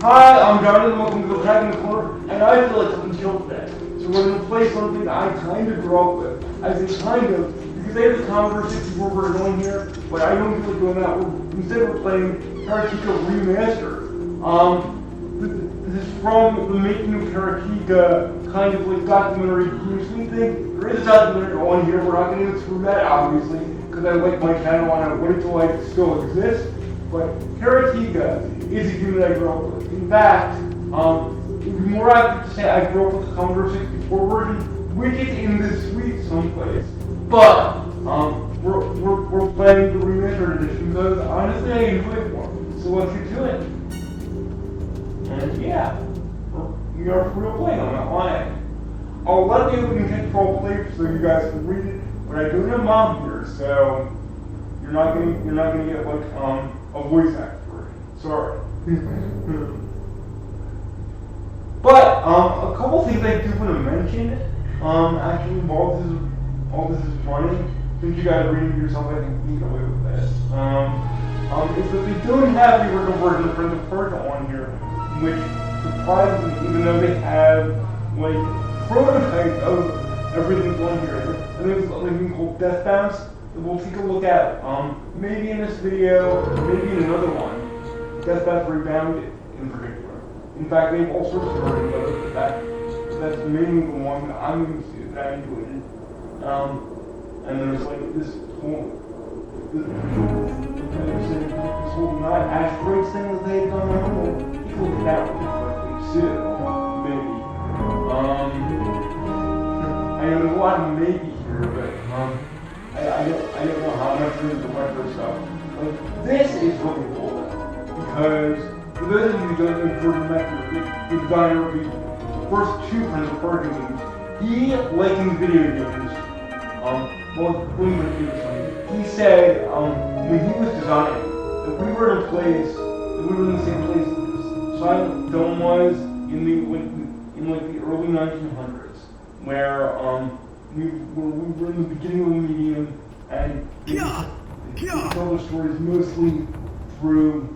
Hi, I'm Jonathan, welcome to the Crack in the Corner, and I feel like something killed today. So we're going to play something that I kind of grew up with. I say kind of, because they have the Commodore 64 version on here, but I don't feel like doing that. Instead we're playing Karateka Remastered. This is from the making of Karateka, kind of like documentary thing. There is a documentary on here, we're not going to go through that obviously, because I like my channel and I wait till I still exist. But Karateka is a game that I grew up with. In fact, it would be more accurate to say I grew up with the Commodore 64 version, which is in this suite someplace. But we're playing the remastered edition because honestly I enjoy it more. So let's get to it. And yeah, we are for real playing. I'm not lying. I'll let the opening control play so you guys can read it. But I do have mom here, so you're not gonna get like a voice actor. Sorry. But a couple things I do want to mention. Actually, while this is running, since you guys are reading yourself, I think you can get away with this. Is that they don't have the original version of Prince of Persia on here, which surprises me, even though they have like prototypes of everything on here. And there's something called Death Bounce that we'll take a look at. Maybe in this video, maybe in another one. Death Bounce Rebound in particular. In fact, they have all sorts of versions of it, but that's mainly the one that I'm going to see that I enjoyed. And there's like this whole not asteroids thing that they've done on. You can look at that really quickly too, maybe. I know there's a lot of maybe here, but I don't know how much room to retro stuff. Like this is really cool because for those of you who don't know Jordan Mechner, the designer of the first two Prince of Persia games, he likens video games. He said when he was designing that we were in the same place that silent film was in the early 1900s, where we were in the beginning of the medium, and we tell the stories mostly through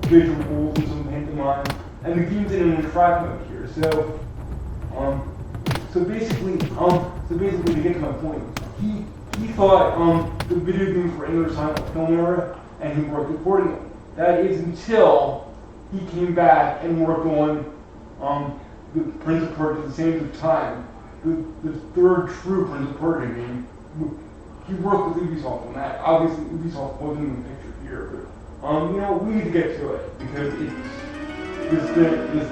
visuals and some pantomime, and the game's in an track mode here. So basically to get to my point, he thought the video games were in their silent film era, and he worked accordingly. That is until he came back and worked on the Prince of Persia at the same time, the third true Prince of Persia game. He worked with Ubisoft on that. Obviously, Ubisoft wasn't in the picture here, but we need to get to it because this thing has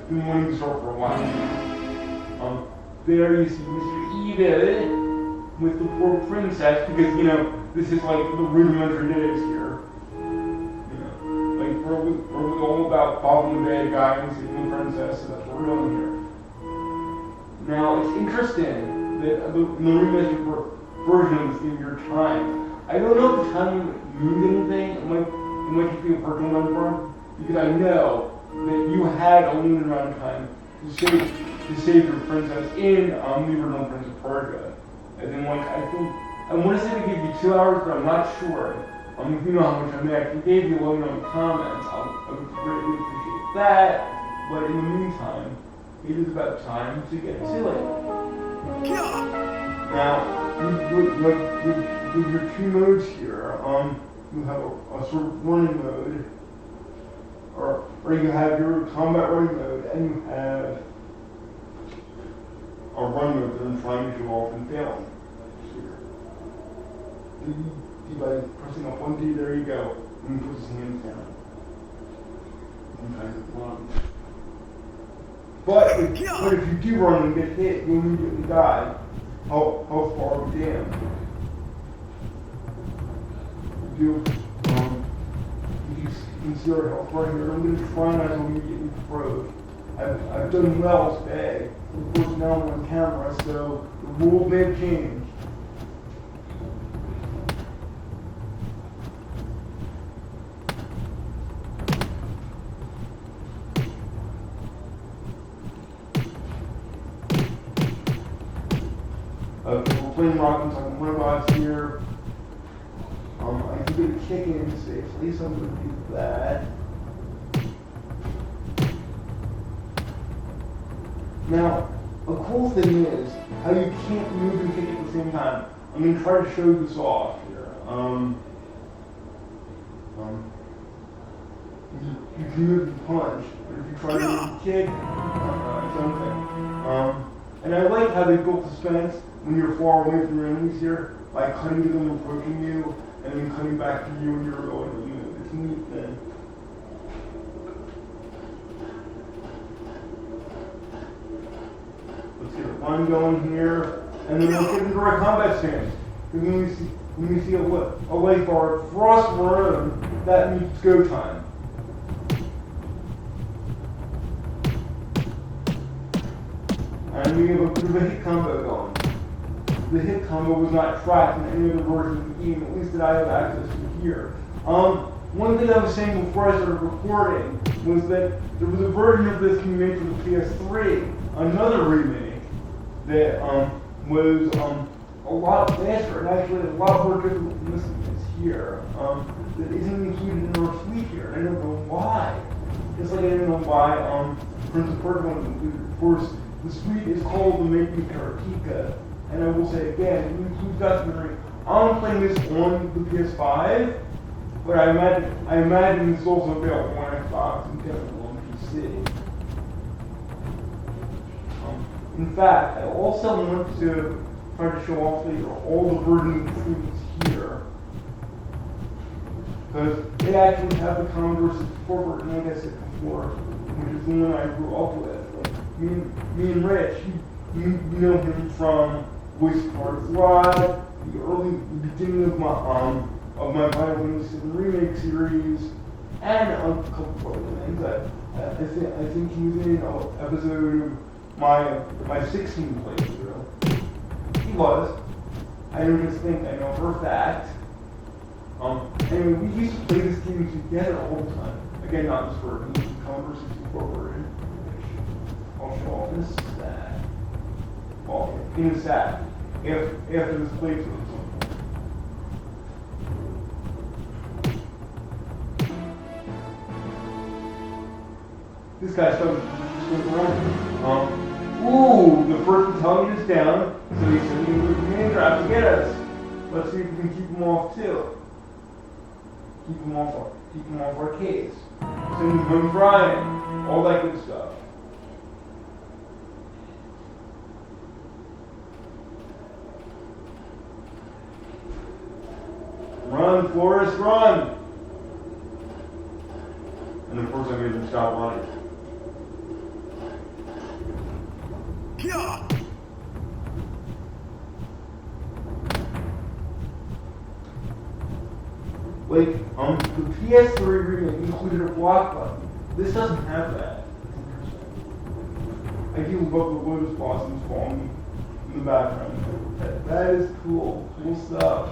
been wanting to start for a while. There you see Mr. Evil with the poor princess, because this is like the rudimentary days here. Like we're all about following the bad guy and saving the princess, so that's what we're doing here. Now it's interesting that in the remastered version of this game, your time. I don't know if the time means anything. It might just be a virtual number, because I know that you had a limited amount of time to save your princess in the original Prince of Persia. And then I want to say they gave you 2 hours, but I'm not sure. If you know how much I make, if you gave me a load on the comments, I would greatly appreciate that. But in the meantime, it is about time to get to it. Now, with your two modes here, you have a sort of running mode, or you have your combat running mode, and you have a run mode that I'm trying to show off and failing. By pressing up one D, there you go. And he puts his hands down. And tries to run. But if you do run and get hit, you immediately die. How far are we down? You can see our health right here. I'm going to try not to immediately froze. I've done well today. Of course, now I'm on camera, so the rules may have changed. We're playing rockets on robots here. I can get a kick in safely, so I'm going to do that. Now, a cool thing is how you can't move and kick at the same time. I'm going to try to show you this off here. You can move and punch, but if you try to move and kick, something. And I like how they built suspense when you're far away from your enemies here, by cutting to them, approaching you, and then cutting back to you when you're going to move. It's a neat thing. Let's get a run going here, and then let's get into our combat stance. Because when we see a light bar cross run, that means go time. And we have a bit of a hit combo going. The hit combo was not tracked in any other version of the game, at least that I have access to here. One thing I was saying before I started recording was that there was a version of this being made for the PS3, another remake, that was a lot faster and actually a lot more difficult than this one is here, that isn't included in our fleet here. I don't know why. Just like I didn't know why Prince of Persia was included. Of course, the suite is called the Making Karateka, and I will say again, it includes documentary. I'm playing this on the PS5, but I imagine it's also available on Xbox and definitely on PC. In fact, I also want to try to show off later all the versions of things here, because they actually have the Commodore 64 version, like I said before, which is the one I grew up with. Me and Rich, you know him from Voice Cards Live, the beginning of my Final Fantasy VII Remake series, and a couple other things. I think he was in an episode of my 16 playthrough. He was. I don't just think I know for a fact. Anyway, we used to play this game together all the time. Again, not this version, the Commodore 64 version. I'll show off this stack. Well, in the stack. After this playthrough. This guy started just going around. Ooh, the first battalion is down, so he's sending a command trap to get us. Let's see if we can keep them off too. Keep them off our case. Send them home frying. All that good stuff. Run, Forrest, run! And of course I made them stop running. Like, the PS3 remake included a block button. This doesn't have that. I do love the Lotus Blossoms falling in the background. That is cool. Cool stuff.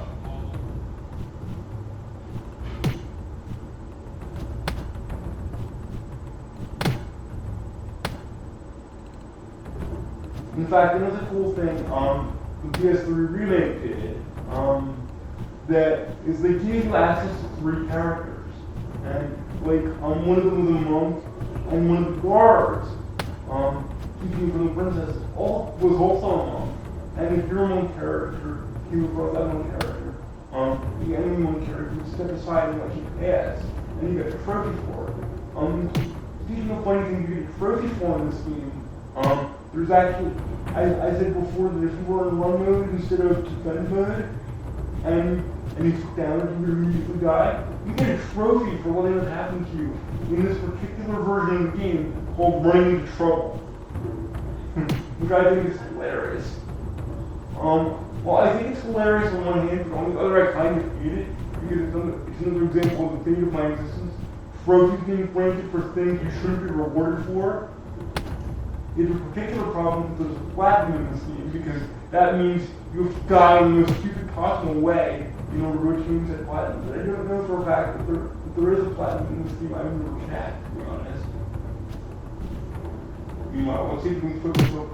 In fact, another cool thing the PS3 remake did, that is they gave you access to 3 characters. And like one of them was a monk, and one of the guards, keeping from the princess, was also a monk. And if you're a monk character, he would brought that monk character. The enemy monk character would step aside and let you pass, and you get a trophy for it. Speaking of funny things you get a trophy for in this game, there's actually, I said before that if you were in run mode instead of defend mode, and you took damage and you immediately die, you get a trophy for whatever happened to you in this particular version of the game called Running into Trouble. Which I think is hilarious. Well, I think it's hilarious on one hand, but on the other I kind of hate it, because it's another example of the fate of my existence. Trophies being granted for things you shouldn't be rewarded for. It's a particular problem with there's platinum in this game, because that means you have to die in the most stupid possible way in order to achieve that platinum. But I don't know for a fact that there is a platinum in this game. I've never checked, to be honest. Meanwhile, let's see if we can flip this up.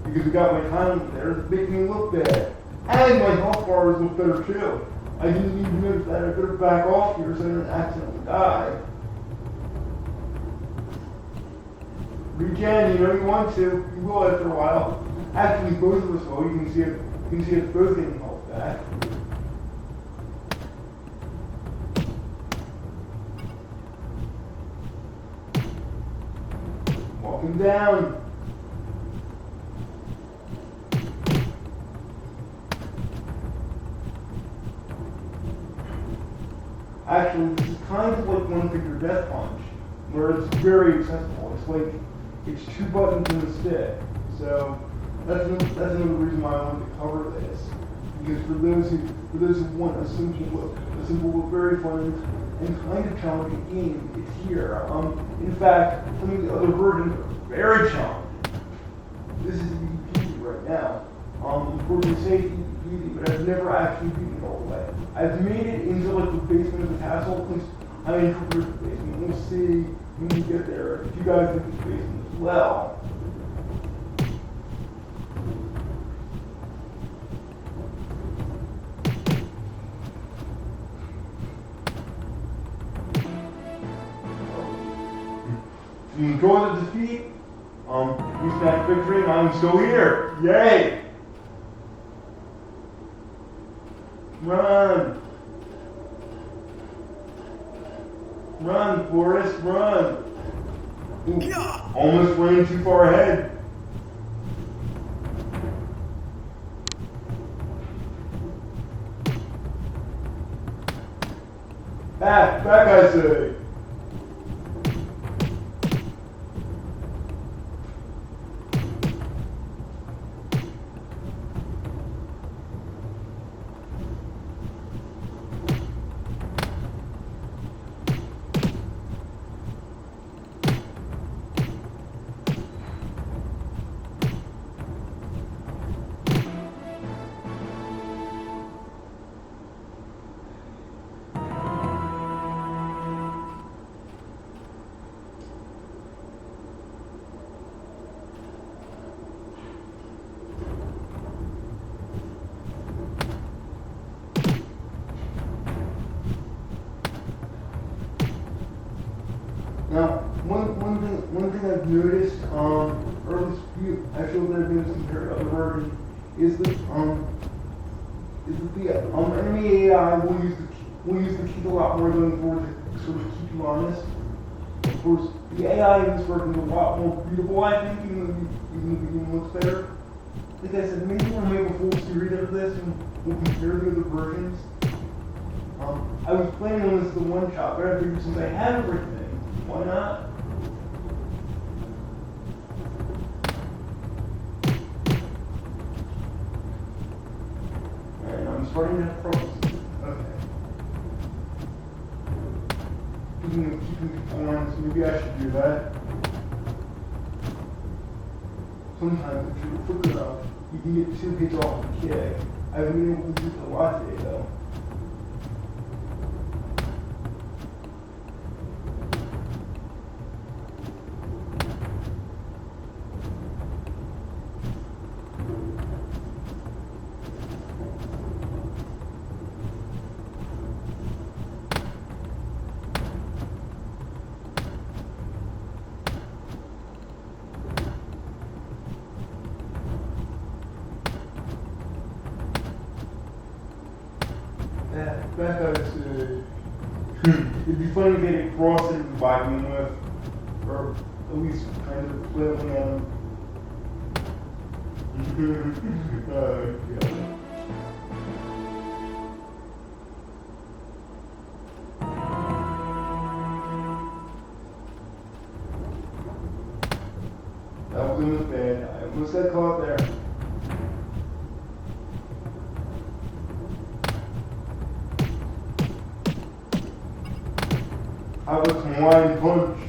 Because we got my time there, it's making me look bad. And my health bars look better too. I didn't even notice that. I better back off here so I don't accidentally die. You can, you know you want to. You will after a while. Actually, both of us will. You can see it. You can see us both getting help back. Walking down. Actually, this is kind of like One Finger Death Punch, where it's very accessible. It's like, it's 2 buttons and a stick. So that's another reason why I wanted to cover this. Because for those who want a simple but very fun and kind of challenging game, it's here. In fact, some of the other versions are very challenging. This is easy right now. Of course, we say easy, but I've never actually beaten it all the way. I've made it into like the basement of the castle, because I interpreted the basement. We'll see when we get there if you guys think it's basement as well. You enjoy the defeat. We snatched victory, and I'm still here. Yay! Run! Run, Forrest, run! Ooh, almost ran too far ahead. Back, I say. Now, one thing I've noticed, or at least I feel that I've noticed compared to other versions, is that the enemy AI will use the keep a lot more going forward to sort of keep you honest. Of course, the AI in this version is a lot more readable, I think, even the game looks better. Like I said, maybe we'll make a full series of this and we'll compare the other versions. I was planning on this as the one shot, but I figured since I have everything, why not? And I'm starting to have problems. Okay. Keeping people on, so maybe I should do that. Sometimes if you're quick enough, you can get 2 hits off the kick. I haven't been able to do it a lot today though. That it'd be funny to get it crossed into the Bible with, or at least kind of flipping at him. Yeah. That was in the bed. I almost got caught there. How about some Hawaiian punch?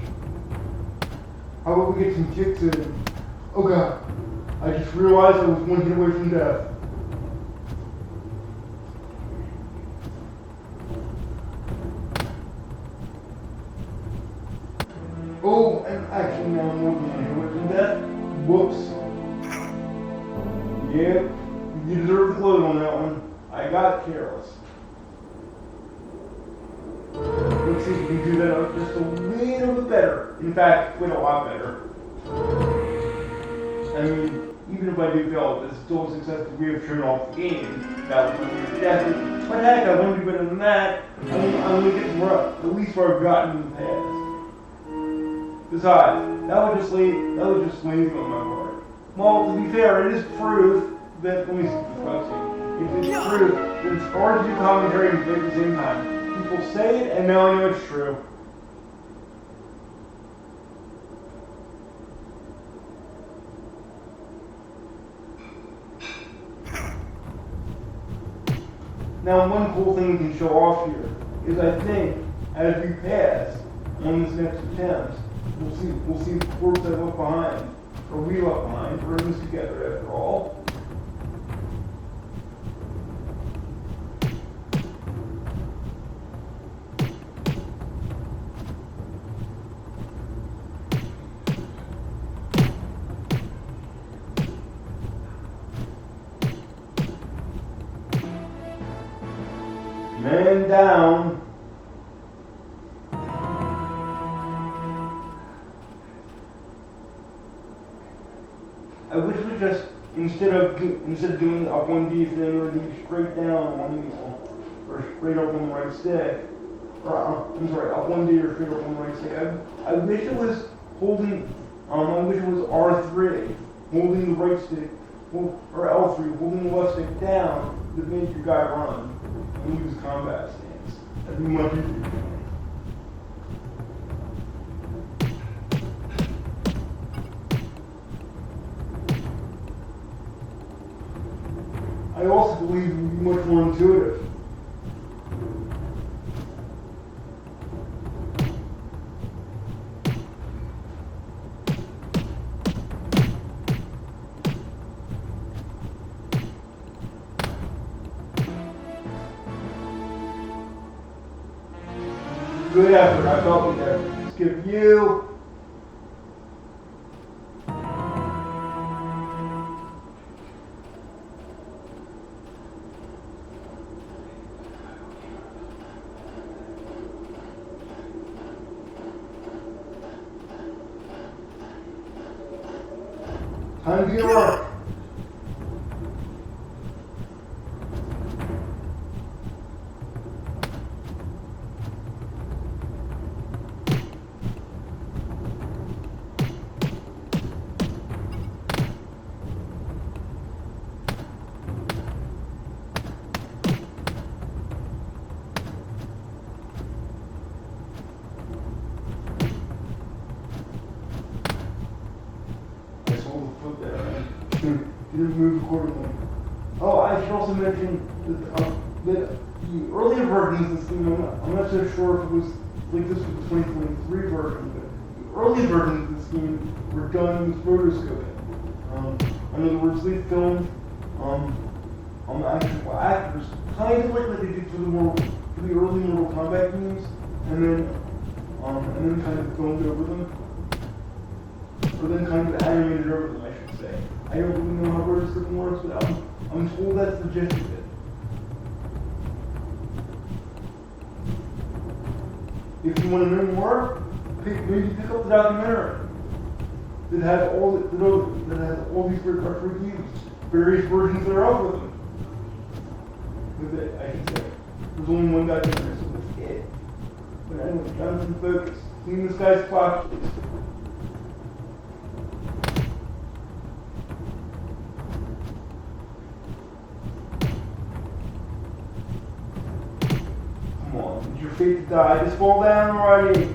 How about we get some kicks in? Oh god, I just realized I was 1 hit away from death. Oh, and actually now I'm more than 1 hit away from death. Whoops. Yep, you deserve the load on that one. I got careless. Let's see if we can do that just a little bit better. In fact, quite a lot better. I mean, even if I do fail, it's still a success because we have turned off the game. That was when we were dead. But heck, I want to do better than that. I want to get to where, at least where I've gotten in the past. Besides, that was just lazy on my part. Well, to be fair, it is proof that, let me see the question. If it's proof, then it's hard to do commentary and play at the same time. People say it, and now I know it's true. Now, one cool thing we can show off here is I think as we pass on this next attempt, we'll see the corpse I left behind, or we left behind. We're in this together after all. Man down. I wish we just instead of doing the up 1D thing or do straight down one or straight up on the right stick. I'm sorry, up 1D or straight up on the right stick. I wish it was holding. I wish it was R3 holding the right stick, or L3 holding the left stick down to make your guy run and use combat stance. That'd be much easier. I also believe it would be much more intuitive. Good effort, I felt it there. Skip you. Time to get work. Didn't move accordingly. Oh, I should also mention that the earlier versions of this game, I'm not so sure if it was like this was the 2023 version, but the early versions of this game were done with rotoscoping. In other words, they filmed on the actual actors, kind of like they did for the early Mortal Kombat games, and then kind of filmed over them, or then kind of animated over them, I should say. I don't really know how rotoscoping works, but I'm told that's the gist of it. If you want to know more, maybe pick up the documentary that has all these great reviews, various versions thereof with them. With it, I should say. There's only one documentary, so that's it. But anyway, Jonathan, focus. Clean this guy's clock, please. It's your fate to die. Just fall down already.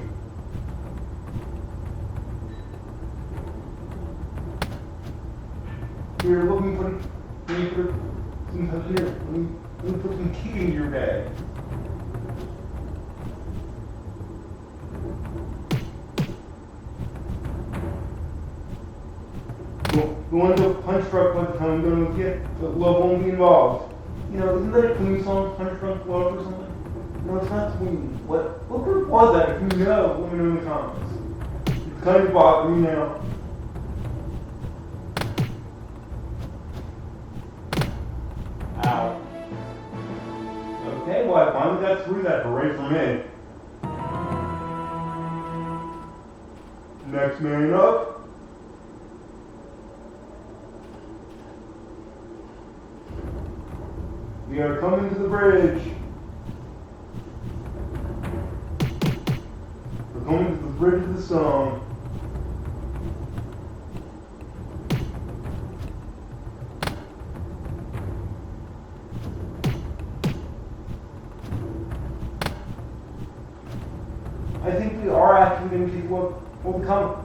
Here, let me put some key in your bag. Go into Punch Drunk by the time I'm going to get, but love won't be involved. You know, isn't that a Queen song, Punch Drunk Love or something? No, it's not Queen. What group was that? If you know, let me know in the comments. It's kind of bothering me now. Ow. Okay, well I finally got through that. Hooray for me. Next man up. We are coming to the bridge. We're coming to the bridge of the song. I think we are actually going to take what we come.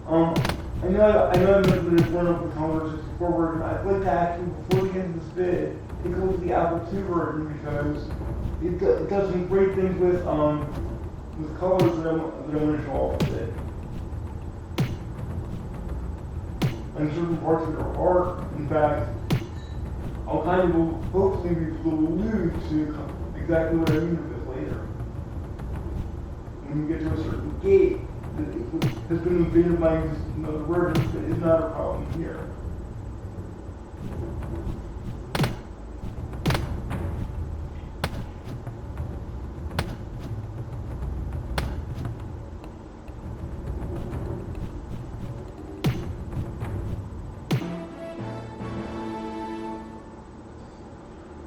I know I've never been one of the conversations before. I'd like to actually, before we get into this bid, take a look at the Apple II version because it does some great things with colors that I want to show off with it. And certain parts of it are art. In fact, I'll kind of hopefully be able to allude to exactly what I mean with this later. When you get to a certain gate that has been invaded by another version, but is not a problem here.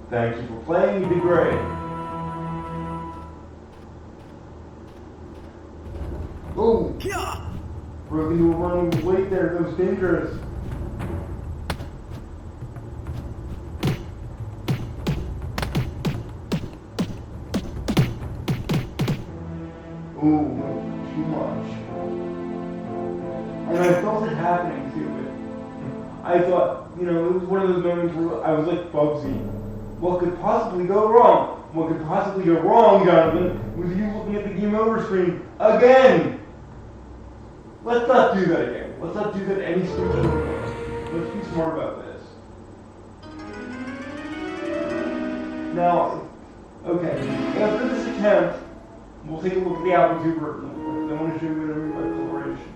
Thank you for playing, you did great. Oh! Broke into a running weight there, that was dangerous. Oh, too much. And I felt it happening too, but I thought, it was one of those moments where I was like Bugsy. What could possibly go wrong? What could possibly go wrong, Jonathan, was you looking at the game over screen again! Let's not do that again. Let's not do that any stupid way. Let's be smart about this. Now, okay, after this attempt, we'll take a look at the Apple II version. I want to show you what I mean by coloration.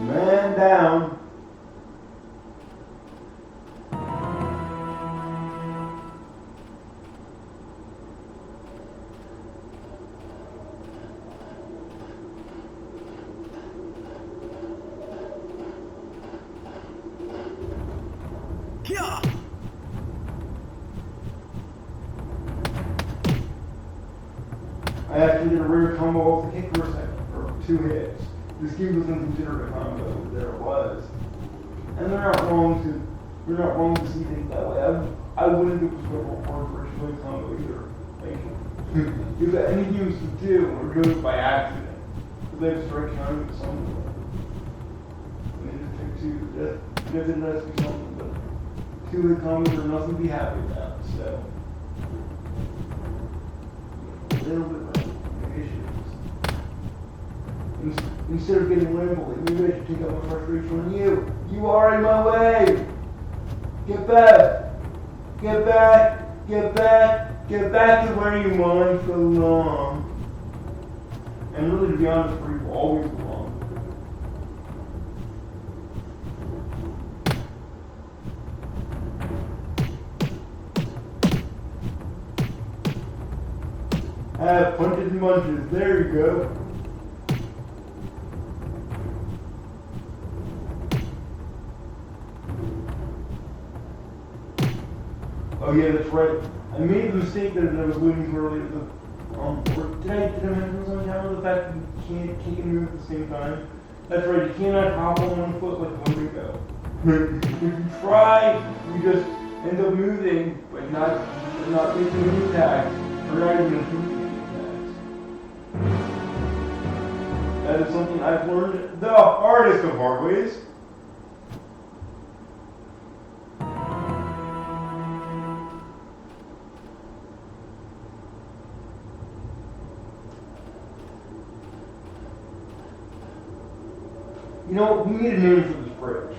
Man down. I actually did a rare combo off the kick for a second, or 2 hits. This game wasn't considered a combo, but there it was. And they're not wrong to see things that way. I wouldn't do a hard virtual combo either. Like, if any games to do or do it by accident, because they have strike counting to something. I mean, it takes two, that didn't have to be something, but 2 hit combos are nothing to be happy about, so. A little bit of issues. Instead of getting rambling, maybe I should take out my frustration on you. You are in my way! Get back! Get back! Get back! Get back to where you mind so long. And really, to be honest, where you always belong. Punches and munches. There you go. Oh yeah, that's right. I made the mistake that I was alluding to earlier. Did I mention this on camera? The fact that you can't kick and move at the same time? That's right, you cannot hop on one foot like one go. If you try, you just end up moving, but not making any attacks, or not even attempting any attacks. That is something I've learned the hardest of hard ways. You know, we need a name for this bridge.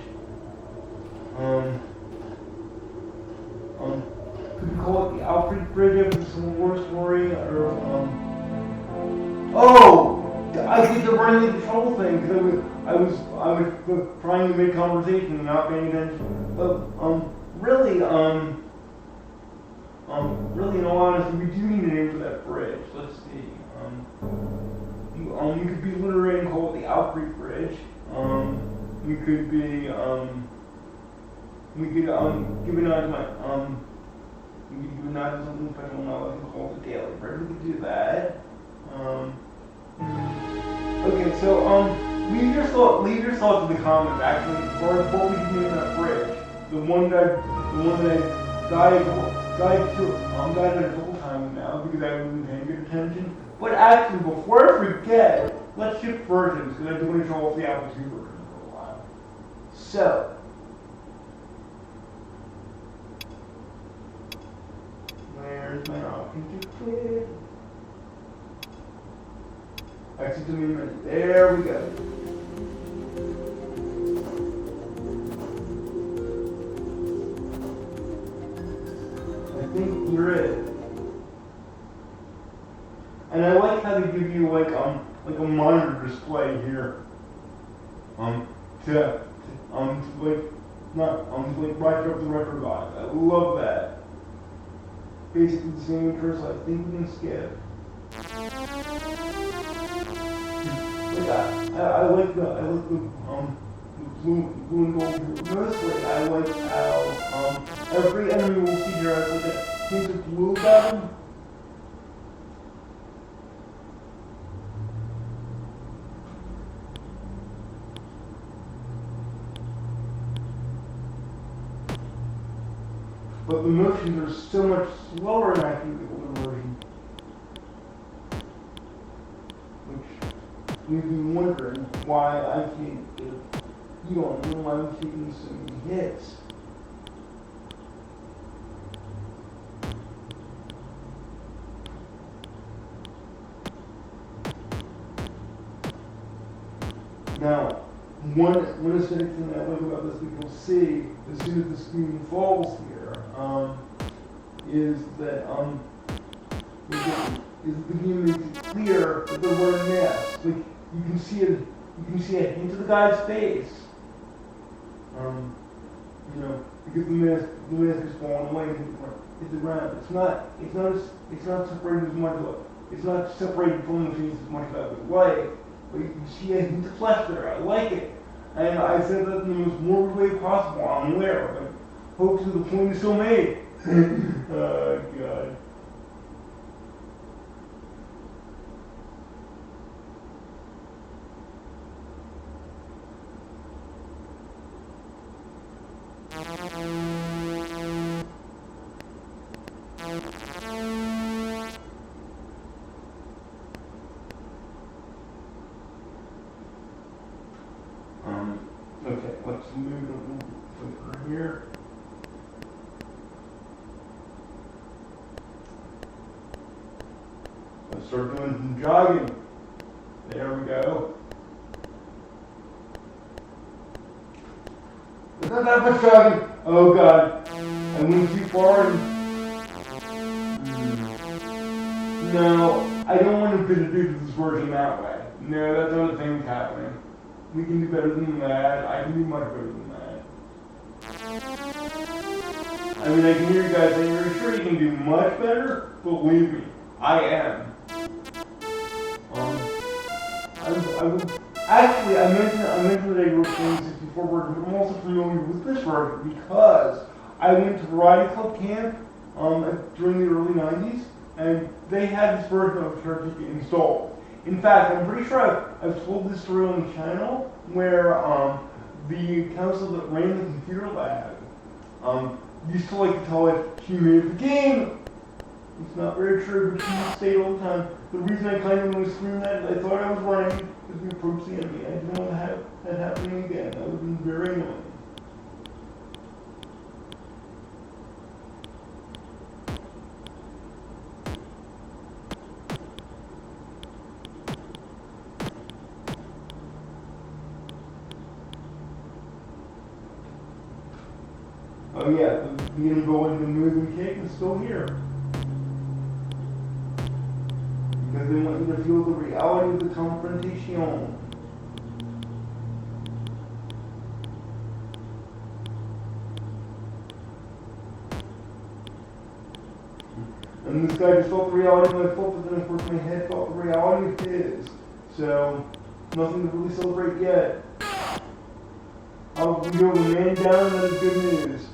Could we call it the Alfred Bridge after some war story, or oh, I think they're running into trouble thing because I was trying to make conversation and not paying attention. But really, really, in all honesty, we do need a name for that bridge. Let's see. You could be literary and call it the Alfred Bridge. You could be we could give a nod to my we could give a nod to something special now and call it the Daily Bridge. We could do that. Okay, so leave your thoughts in the comments actually before we can name that bridge. The one that guided a couple times now because I wasn't paying good attention. But actually, before I forget, let's shift versions because I do want to show off the Apple II version for a while. So. Where's my option to quit? Exit to menu. There we go. I think you're it. And I like how they give you like a monitor display here. To right up the record box. I love that. Basically the same cursor. I think we can skip. I like the blue and gold. Mostly I like how every enemy will see here has like a hint of blue about them. But the motions are so much slower than I think the older version. Which leaves me wondering why I can't get, you don't know why I'm taking so many hits. Now, one aesthetic thing I like about this that you'll see as soon as the screen falls here is that the game makes it clear that they're wearing masks. Like you can see a hint of the guy's face. You know, because the mask is falling away and hit the ground. It's not separated as much. It's not separated from the face as much as I would like. But you can see a hint of flesh there. I like it. And I said that in the most morbid way possible. I'm aware, but hopefully the point is still made. Oh, God. Okay, let's move a little bit quicker here. Let's start doing some jogging. There we go. It's not that much jogging. Oh God, I went too far and... No, I don't want to do this version that way. No, that's other things happening. We can do better than that. I can do much better than that. I mean, I can hear you guys saying, "Are you sure you can do much better?" Believe me, I am. Actually, I mentioned that I wrote 64 version, but I'm also familiar with this version because I went to Variety Club camp during the early 90s, and they had this version of Karateka installed. In fact, I'm pretty sure I've told this story on the channel where the council that ran the computer lab used to like to tell us she made the game. It's not very true, but she would say it all the time. The reason I kind of really screamed that is I thought I was running because we approached the enemy. I didn't want to have that happening again. That would have been very annoying. Oh yeah, the inability to move and kick is still here. Because they want you to feel the reality of the confrontation. And this guy just felt the reality of my foot, but then of course my head felt the reality of his. So, nothing to really celebrate yet. I'll go the man down, that is good news.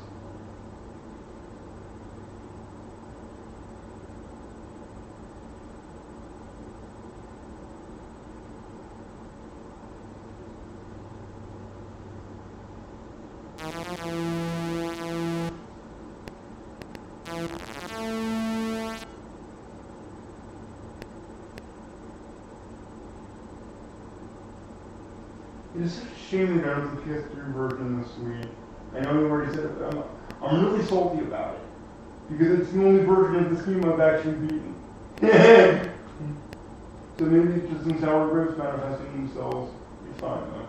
It is such a shame we don't have the PS3 version this week. I know you already said it, but I'm really salty about it. Because it's the only version of this game I've actually beaten. So maybe it's just some sour grapes manifesting themselves. It's fine though.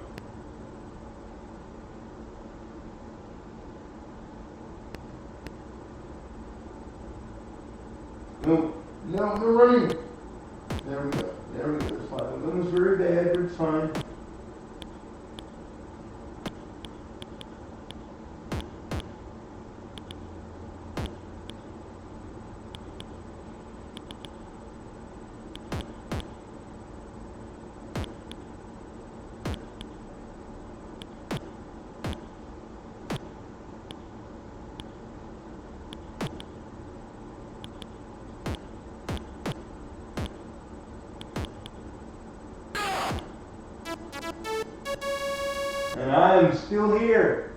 No, they're running. There we go. It's fine. That was very bad, but it's fine. And I am still here.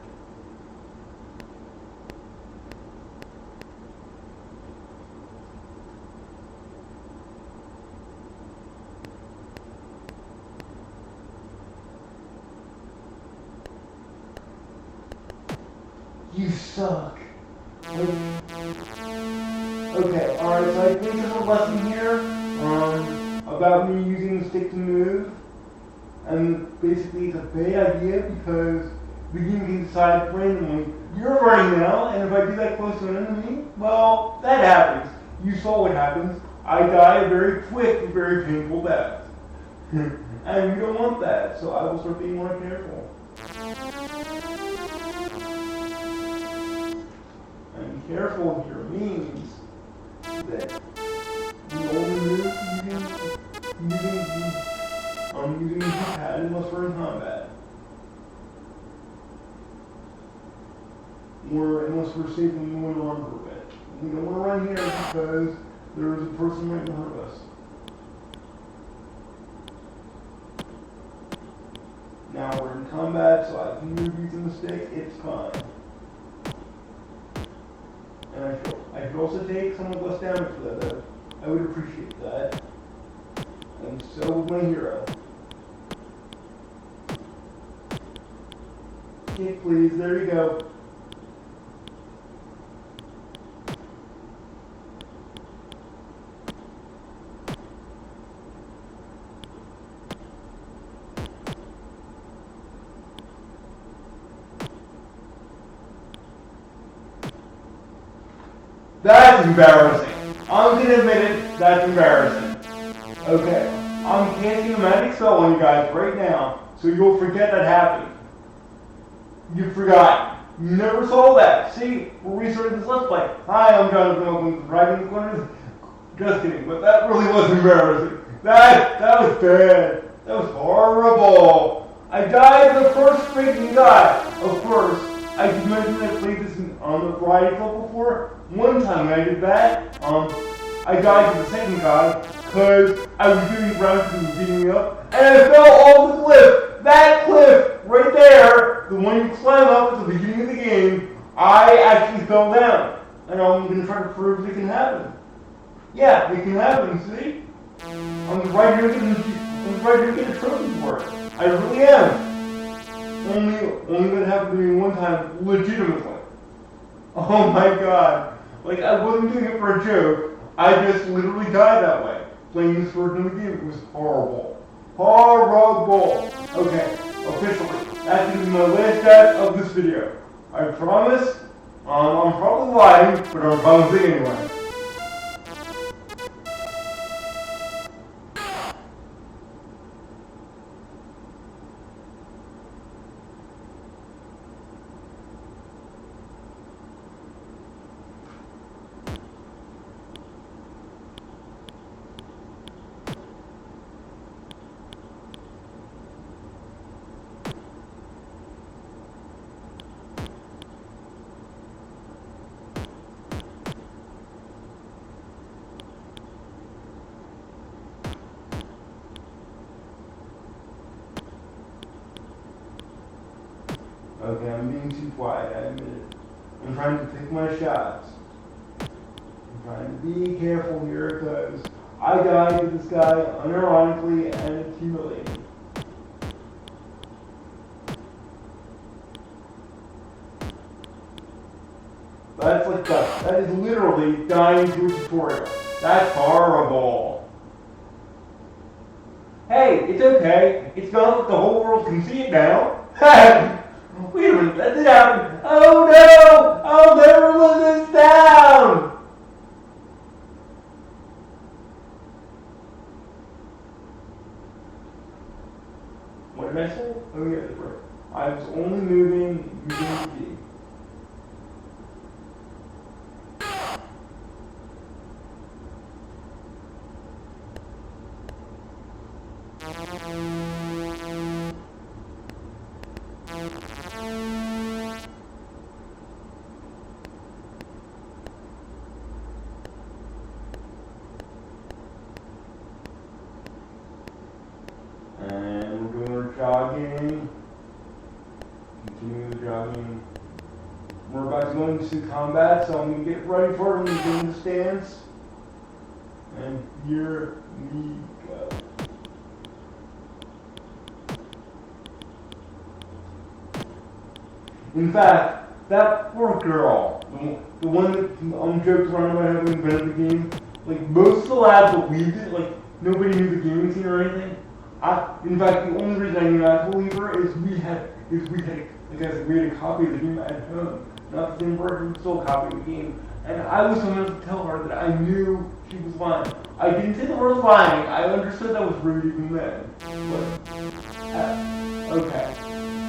You suck. Okay, alright, so I think there's a lesson here about me using the stick to move. And basically it's a bad idea because the game can decide randomly, you're running now, and if I do that close to an enemy, well, that happens. You saw what happens. I die a very quick, very painful death. And you don't want that, so I will start being more careful. And careful here means that the only move using the pad unless we're in combat. Or unless we're safely moving around for a bit. We don't want to run here because there is a person right in front of us. Now we're in combat, so I can move using the stick, it's fine. And I could also take somewhat less damage for that. I would appreciate that. And so would my hero. Kick, please. There you go. That's embarrassing. I'm gonna admit it, that's embarrassing. Okay, I'm casting a magic spell on you guys right now, so you'll forget that happened. You forgot. You never saw that. See, we're restarting this Let's Play. Hi, I'm Jonathan Oakland, Dragon Corners. Just kidding, but that really was embarrassing. That was bad. That was horrible. I died the first freaking guy. Of course, I did mention that I played this on the Variety Club before. One time when I did that, I died to the second guy because I was doing rounds and beating me up, and I fell off the cliff. That cliff right there, the one you climb up at the beginning of the game, I actually fell down. And I'm going to try to prove it can happen. Yeah, it can happen, see? I'm right here getting a trophy for it. I really am. Only that happened to me one time, legitimately. Oh my god. Like, I wasn't doing it for a joke. I just literally died that way. Playing this version of the game. It was horrible. Horrible. Okay, officially, that's going to be my last death of this video. I promise, I'm probably lying, but I'm bouncing anyway. Okay, I'm being too quiet, I admit it. I'm trying to pick my shots. I'm trying to be careful here because I died to this guy unironically and it's humiliating. That's like that is literally dying to a tutorial. That's horrible. Hey, it's okay. It's not that the whole world can see it now. Wait a minute, that did happen. Oh no! I'll never live this down! What did I say? Oh yeah, that's right. I was only moving using the key. And we're doing our jogging. Continue the jogging. We're about to go into combat, so I'm going to get ready for it and get in the stance. And here we go. In fact, that poor girl, the one that joked around about having invented the game, like most of the labs believed it, like nobody knew the game scene or anything. In fact, the only reason I knew not to believe her is we had a copy of the game at home, not the same person, still a copy of the game, and I was supposed to tell her that I knew she was lying. I didn't say the word lying. I understood that was rude even then. But okay,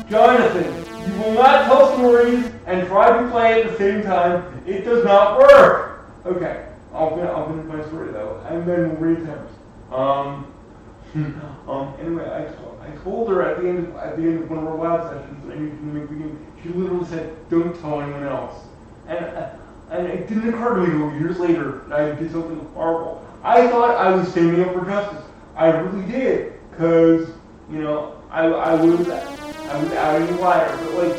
Jonathan. You will not tell stories and try to play at the same time. It does not work. Okay, I'll finish my story though, and then we'll reattempt. Anyway, I told her at the end of one of our lab sessions that I needed to make the game. She literally said, "Don't tell anyone else." And it didn't occur to me until years later that I did something horrible. I thought I was standing up for justice. I really did, cause I was out any liar, but like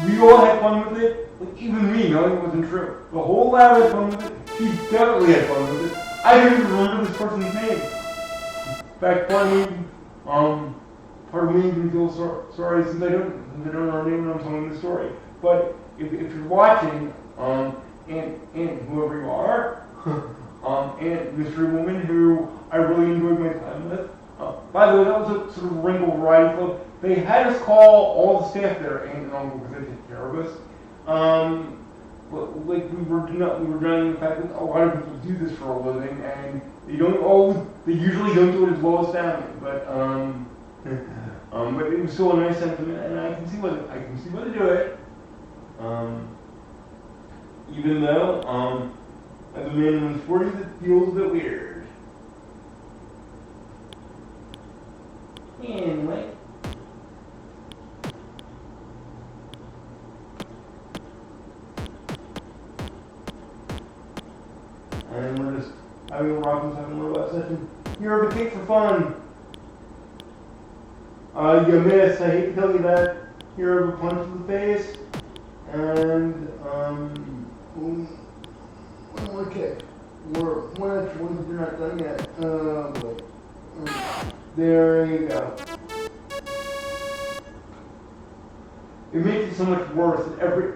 we all had fun with it. Like even me, knowing it wasn't true. The whole lab had fun with it. She definitely had fun with it. I don't even remember this person's name. In fact, part of me even feels sorry since I don't know her name when I'm telling the story. But if you're watching, and whoever you are, and mystery woman who I really enjoyed my time with. By the way, that was a sort of Ringo Variety Club. They had us call all the staff there, and uncle, because they take care of us. Like we were denying the fact that a lot of people do this for a living, and they usually don't do it as well as family, but it was still a nice sentiment, and I can see why they do it. Even though, as a man in his 40s, it feels a bit weird. Anyway. And we're just having a robot session. You're a cake for fun. You missed. I hate to tell you that. You're a punch to the face. And, one more kick. You're not done yet. There you go. It makes it so much worse that every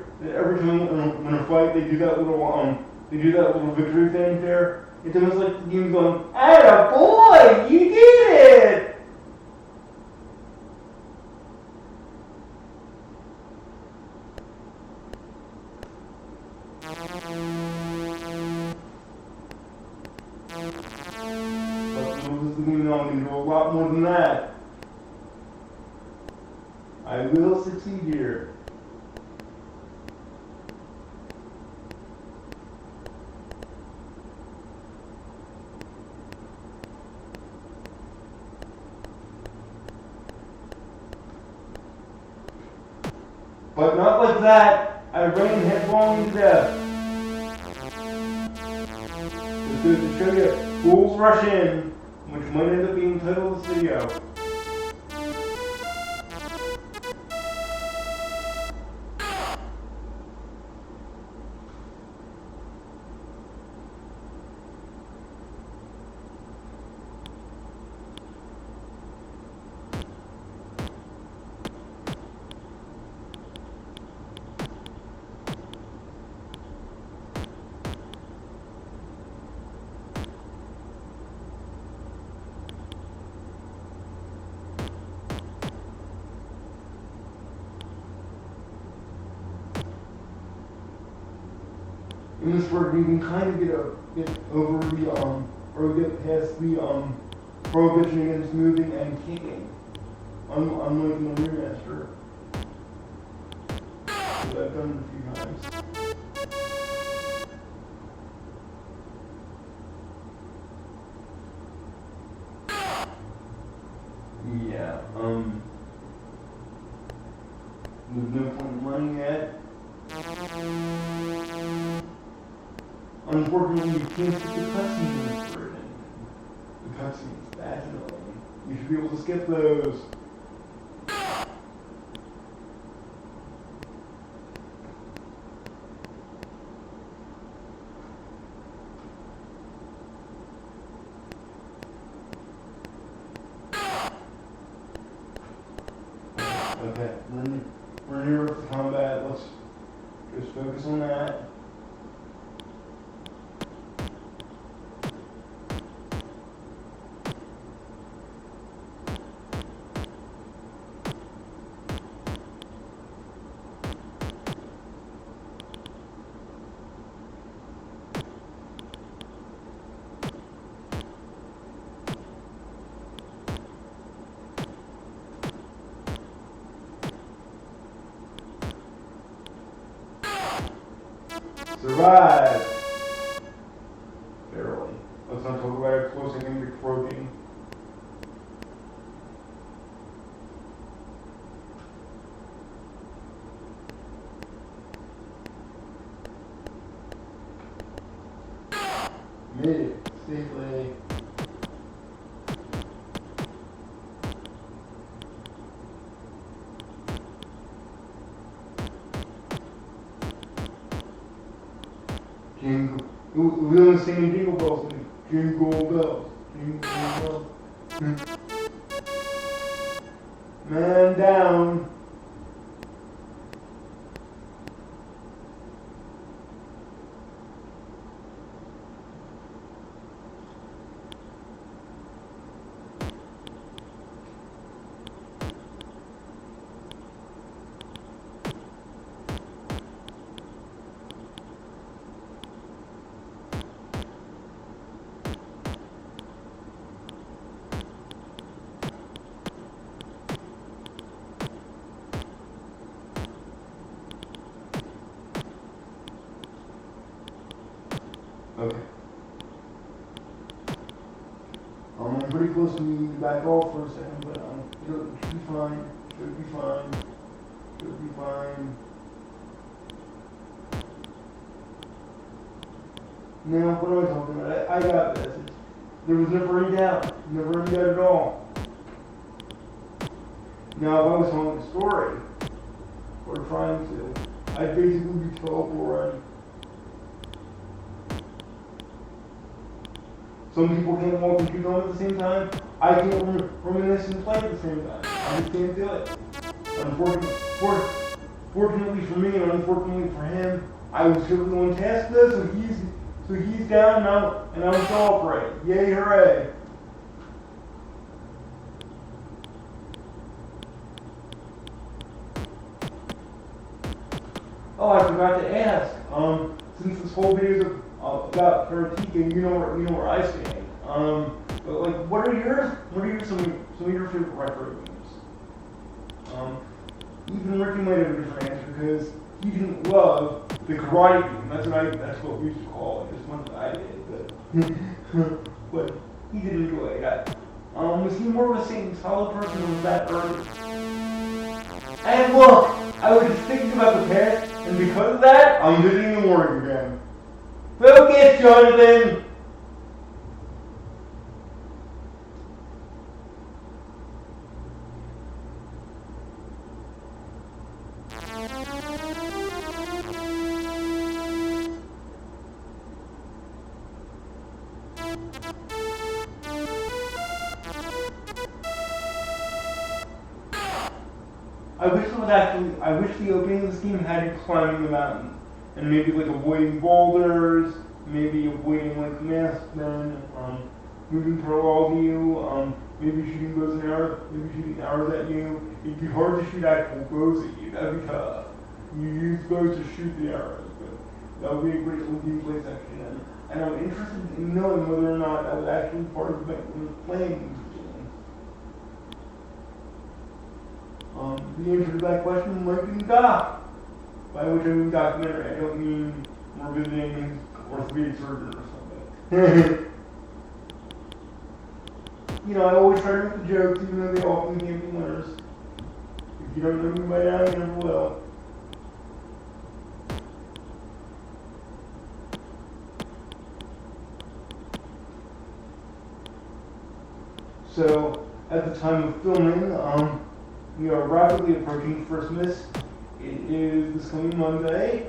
time when a fight they do that little victory thing there. It's almost like the game's going, "Atta boy, you did it!" But little does he know I'm going to do a lot more than that. I will succeed here. But not like that. I ran headlong into death. Just to show you, fools rush in, which might end up being the title of this video. In this work, you can kind of get over the or get past the prohibition against moving and kicking, unlike in the remaster. So I've done it a few times. Yeah, there's no point in running yet. Unfortunately, you can't skip the cutscenes in this version. The cutscenes, that's annoying. You should be able to skip those. Okay, then we're here with combat. Let's just focus on that. Survive! Barely. Let's not talk about explosive and croaking. Made it safely. Jingle. We only singing jingle bells. Jingle bells. Jingle bells. Man down. Okay. I'm pretty close to me to back off for a second, but it should be fine. Should be fine. Should be fine. Now, what am I talking about? I got this. There was never any doubt. Never any doubt at all. Now, if I was telling a story, or trying to, I'd basically be teleporting. Some people can't walk and chew gum at the same time. I can't reminisce and play at the same time. I just can't do it. Fortunately for me and unfortunately for him, I was given one task though, so he's down now, and I'm still upright. Yay, hooray! Oh, I forgot to ask. Since this whole video is about Karateka, you know where I stand. But like, what are yours? What are some of your favorite retro games? Even Ricky might have a different answer because he didn't love the karate game. That's what we used to call it. It's one that I did, but he did enjoy that. Was he more of a Satan solid person or was that early? And look, I was just thinking about the past, and because of that, I'm visiting the morning again. Focus, Jonathan! I wish the opening of this game had you climbing the mountain. And maybe like avoiding boulders, maybe avoiding like masked men, moving parallel to you, maybe shooting bows and arrows, maybe shooting arrows at you. It'd be hard to shoot actual bows at you, that'd be tough. You use bows to shoot the arrows, but that would be a great little gameplay section. And I'm interested in knowing whether or not that was actually part of playing. The answer to that question might be doc. By which I mean documentary. I don't mean we're visiting an orthopedic surgeon or something. You know, I always try to make the jokes even though they often can't be winners. If you don't know me by now, you never will. So, at the time of filming, we are rapidly approaching Christmas. It is this coming Monday.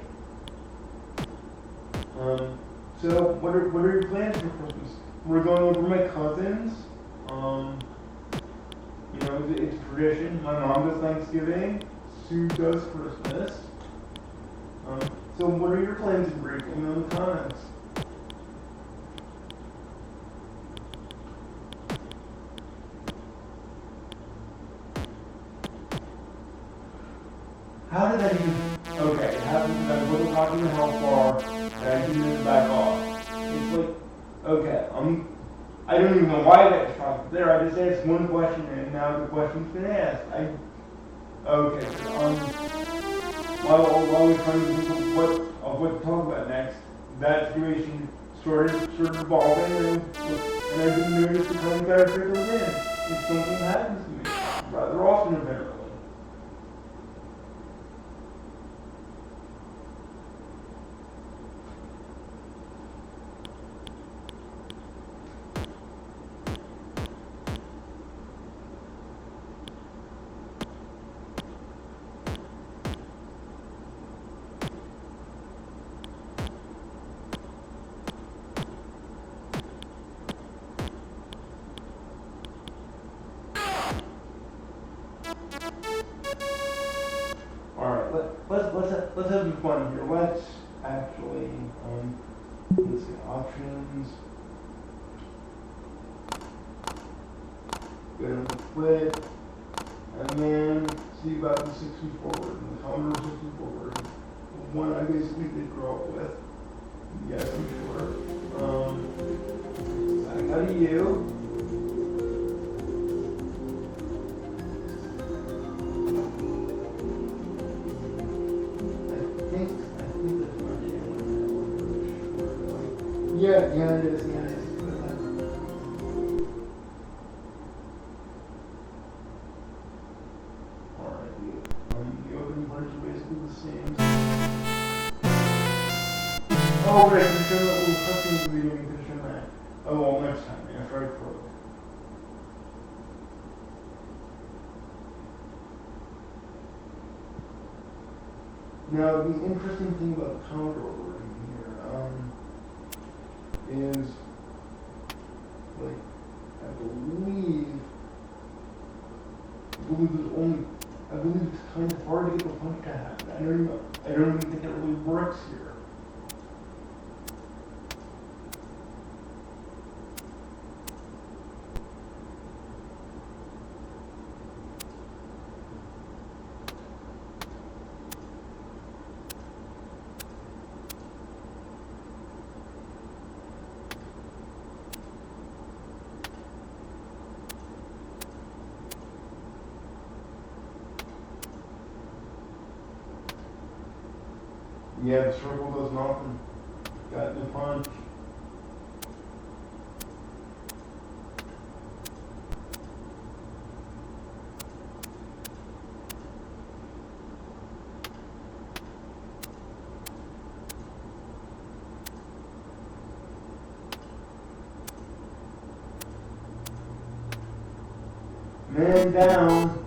So what are your plans for Christmas? We're going over to my cousin's. You know, it's a tradition. My mom does Thanksgiving. Sue does Christmas. So what are your plans in brief? Let me know in the comments. How did I even... Okay, it happened that I wasn't talking to how far, and I didn't back off. It's like, okay, I don't even know why that stopped there. I just asked one question, and now the question's been asked. Okay, while we're trying to think of what to talk about next, that situation started evolving, and I didn't notice the time that I trickled in. If something happens to me, rather often apparently. Let's have some fun here. Let's actually, let's see, options. Go to the quit, and then see about the 64 and the Commodore 64. The one I basically did grow up with. Yes, I'm sure. Back out of you. Yeah, it is. Alright, the opening parts are basically the same. Oh, right, I'm sure that little cutscene at the beginning to show that. Oh, well, next time, after I throw it. Now, the interesting thing about the Commodore version here, is, like, I believe it's kind of hard to get the punch to happen. I don't even think it really works here. Yeah, the circle does nothing. Got the punch. Man down.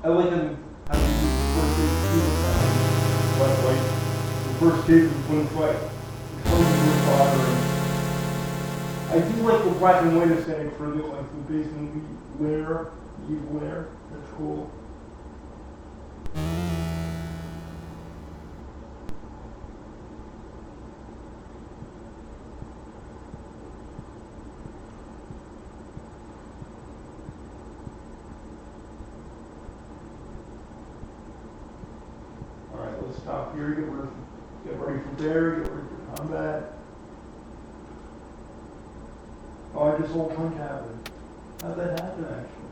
I like him how he the first case of one fight. I do like the black and white aesthetic for the basement winner, evil winner. That's cool. Alright, let's stop here, get ready for there, get ready for combat. Oh, I just saw a punch happen. How'd that happen, actually?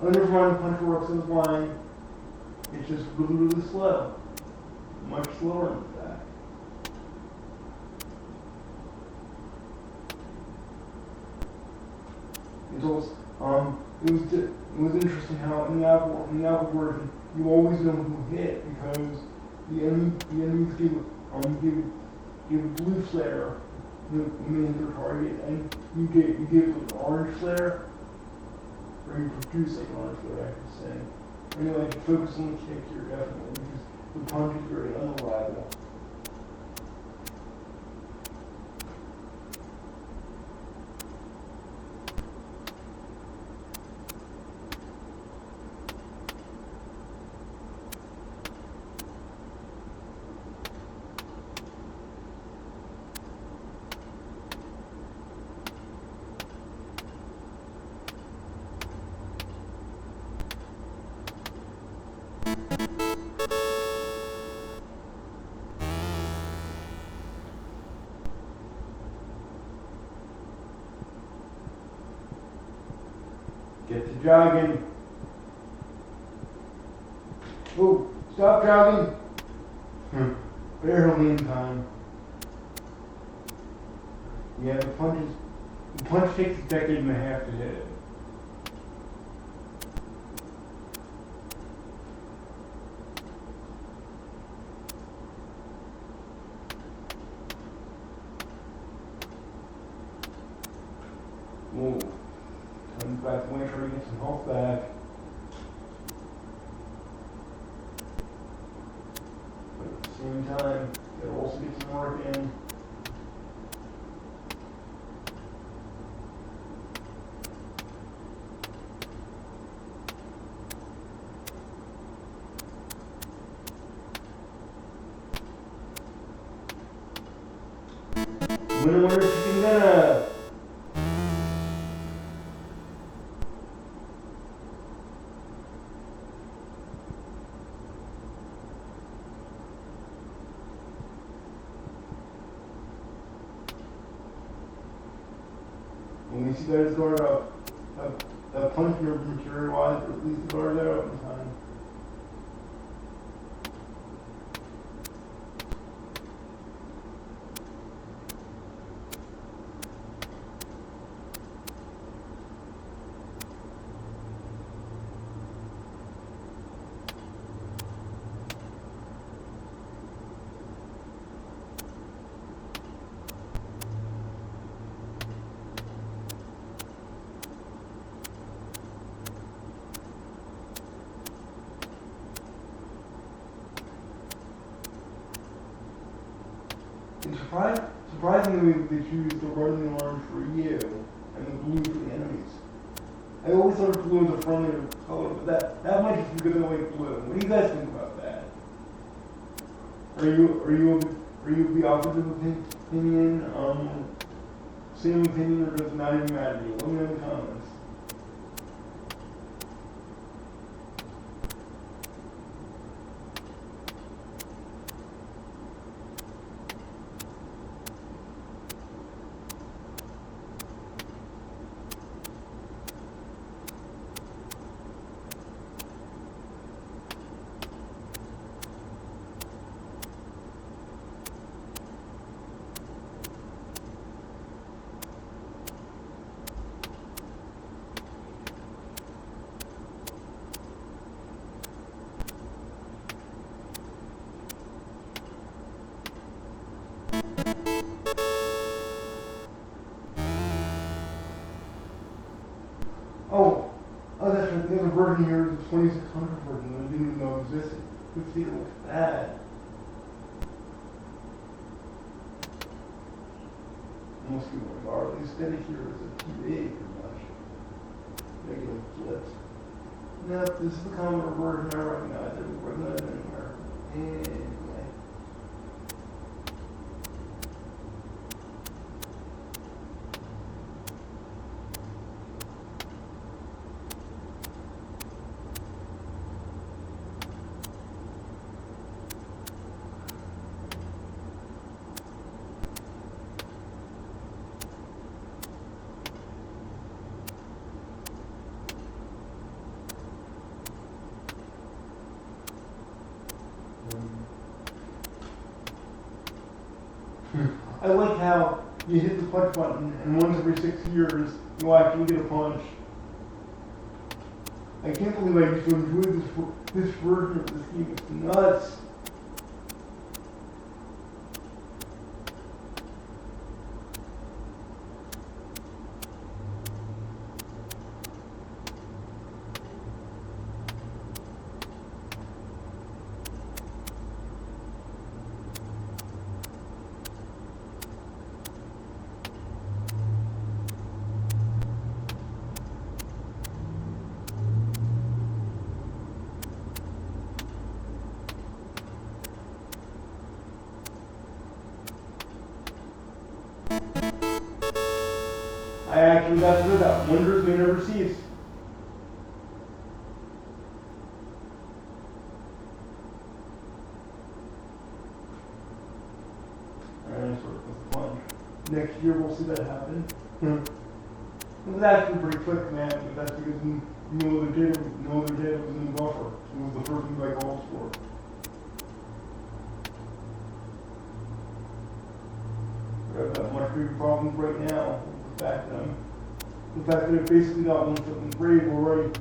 Underfront punch works as line. It's just really, really slow. Much slower in fact. It's also, it was interesting how in the Apple version, you always know who hit because the enemies give a blue flare means their target, and you give an orange flare, or you produce like an orange flare, I should say. Anyway, focus on the kick here definitely, because the punch is very unreliable. Get to jogging. Oh, stop jogging. Barely in time. Yeah, the punch takes a decade and a half to hit. Whoa. Comes back to make sure he gets some health back. But at the same time, it'll also get some work in. Winner, chicken dinner. When we see that his guard up, that punch materialized, or at least the guard out in time. It's surprisingly they choose the red and the orange for you and the blue for the enemies. I always thought blue was a friendlier color, but that might just be because I like blue. What do you guys think about that? Are you the opposite opinion? Same opinion, or does it not even matter to you? Let me know in the comments. Oh, that's right. The other version here is the 2600 version. I didn't even know existed. Let's see, look at that. Most people are. The aesthetic here is a TV, pretty much. Regular flips. Nope, this is the Commodore version I recognize. I recognize it anywhere. Anyway. I like how you hit the punch button and once every 6 years you actually get a punch. I can't believe I used to enjoy this version of this game. It's nuts. I actually got through that. Wonders may never cease. And sort of fun. Next year we'll see that happen. It was actually pretty quick, man, but that's because no other data was in the buffer. It was the first move I called for. I've got much bigger problems right now. The fact that I've basically got one foot in the grave already.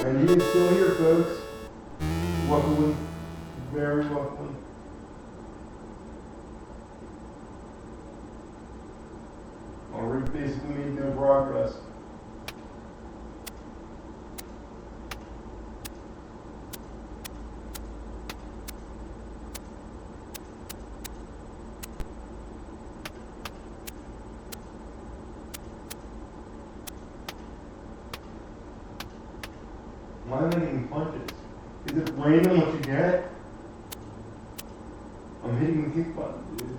And he is still here, folks. Luckily. Very luckily. Already basically made no progress. Why am I getting punches? Is it random what you get? I'm hitting the kick button, dude.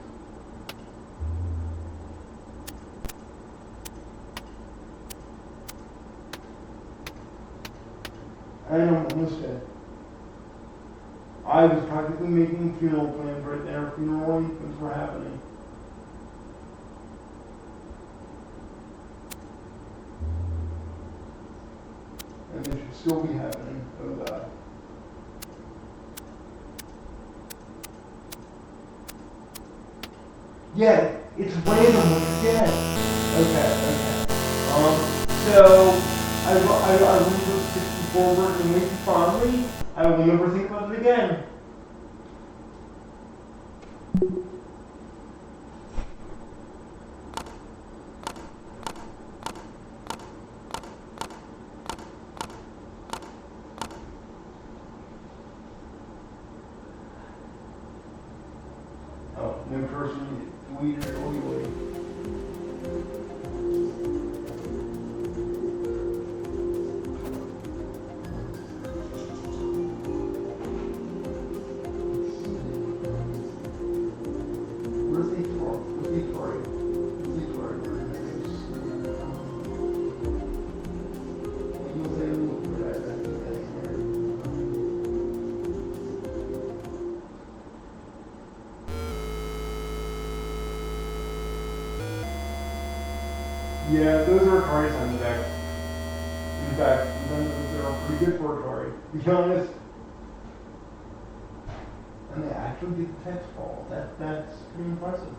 I know, almost dead. I was practically making funeral plans right there. Funeral arrangements were happening. And they should still be happening. Oh God. Yeah, it's random what you get. Okay. So I will go 64 words and make you fondly. I will never think about it again. Oh, no person weed or oily. Atari sound effects. In fact, sometimes they're pretty good for Atari, to be honest. And they actually get the text fall. That's pretty impressive.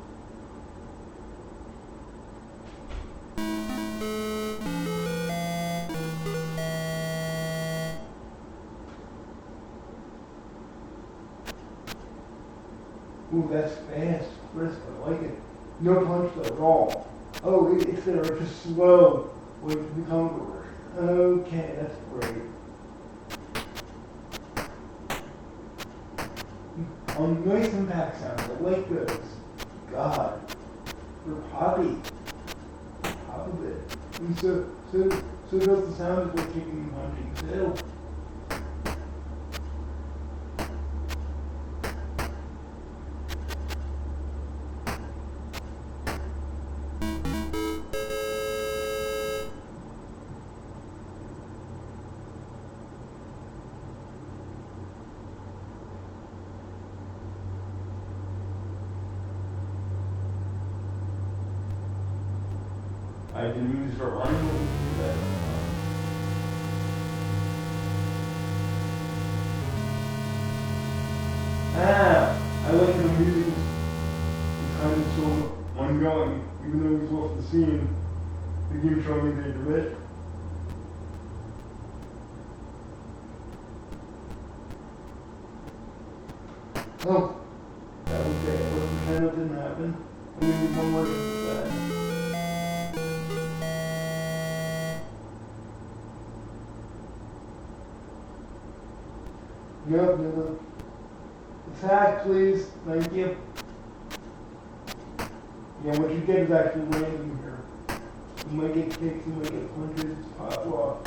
Ooh, that's fast, crisp, I like it. No punch though at all. Oh, it's there, it's just slow. Wait for the conqueror. Okay, that's great. On nice impact sounds, I like those. God, they're poppy. Pop a bit. And so does the sound of like kicking and punching too. I didn't even start running that. I like the music is kind of sort of ongoing, even though he's off the scene. The game showing me they do it. Oh, that was bad. Let's pretend it didn't happen. I'm gonna need one more to that. No. Attack, please. Thank you. Yeah, what you get is actually random here. You might get kicks, you might get punches, pop off.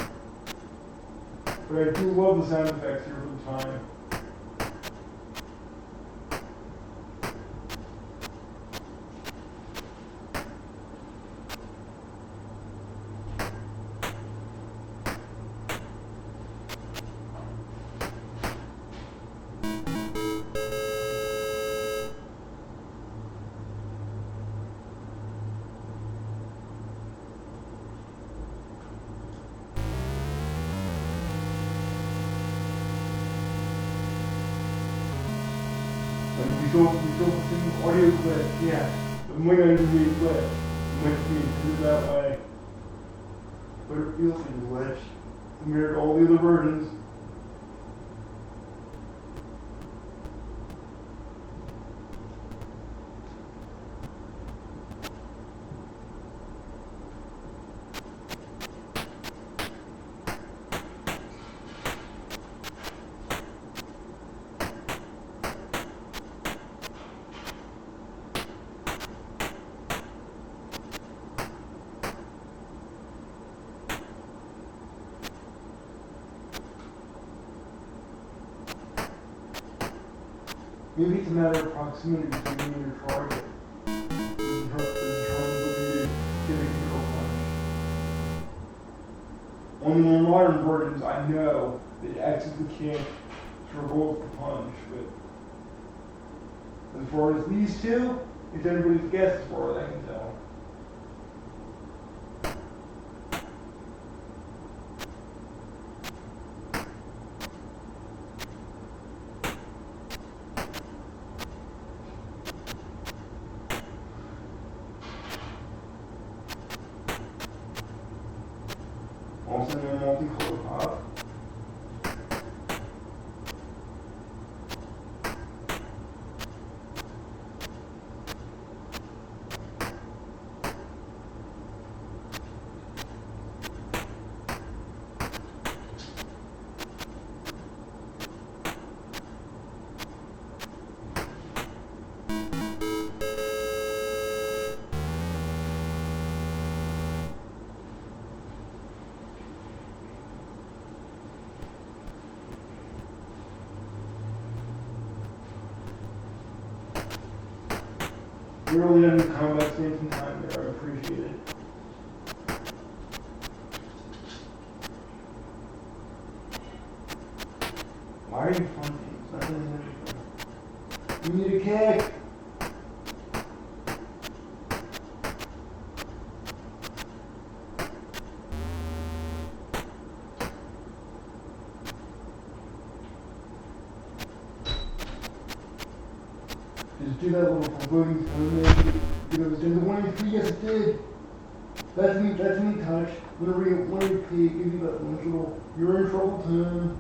But I do love the sound effects here for the time. We saw the audio clip, yeah. It might not even be a clip. It might be do that way. But it feels like a glitch compared to all the other versions. Maybe it's a matter of proximity between you and your target. In terms of getting a punch. On the more modern versions, I know that actually can't revolt the punch, but as far as these two, it's everybody's guess as far as I can tell. Also in a multi-color pop. We really done the combat spent some time there, I appreciate it. Why are you punching? It's not really interesting. You need a kick! do that little foreboding maybe it was does it 1 HP? Yes, it did. That's me touch. Whenever you 1 HP, it gives you that one little, you're in trouble time.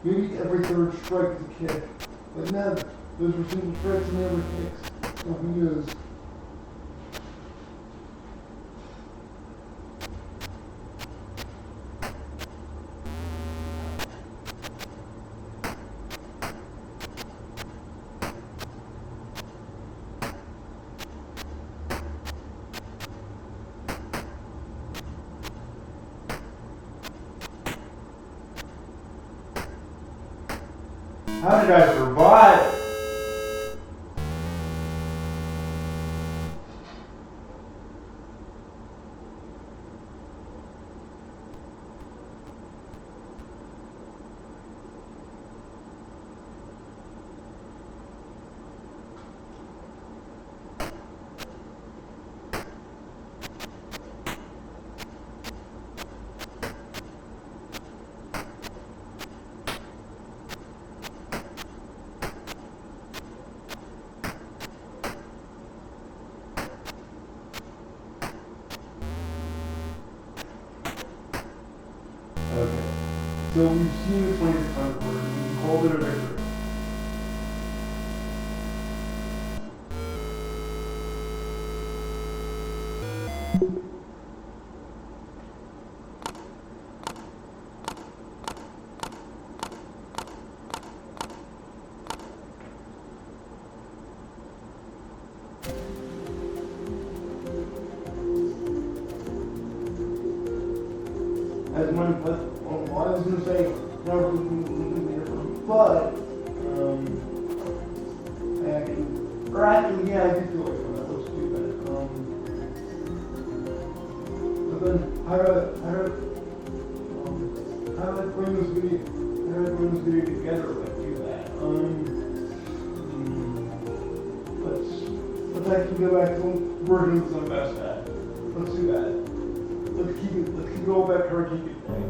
Maybe every third strike is a kick. But now, those were single strikes and never kicks. So who knows? How did I survive? Okay. So we've seen the 2600 word, and we called it a victory. As money, but well, I was going to say, never completely different, but, actually, yeah, I did feel like that was stupid. But then, how do I bring this video together, like, do that? Let's actually go back to the version of the best at. Let's do that. Let's keep it all back to our keep it thing.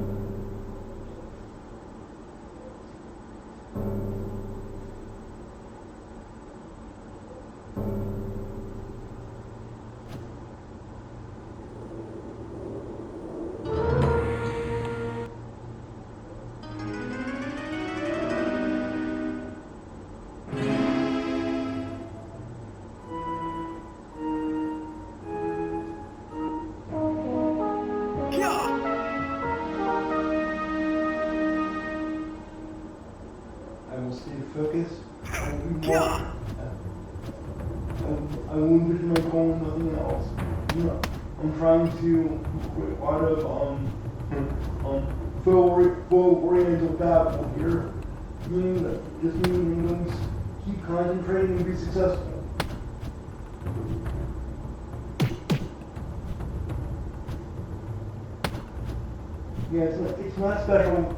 Stay focused. I won't get to my goal, nothing else. You know, I'm trying to quit out of full oriental babble here. Meaning that just means keep concentrating and be successful. Yeah, it's not special.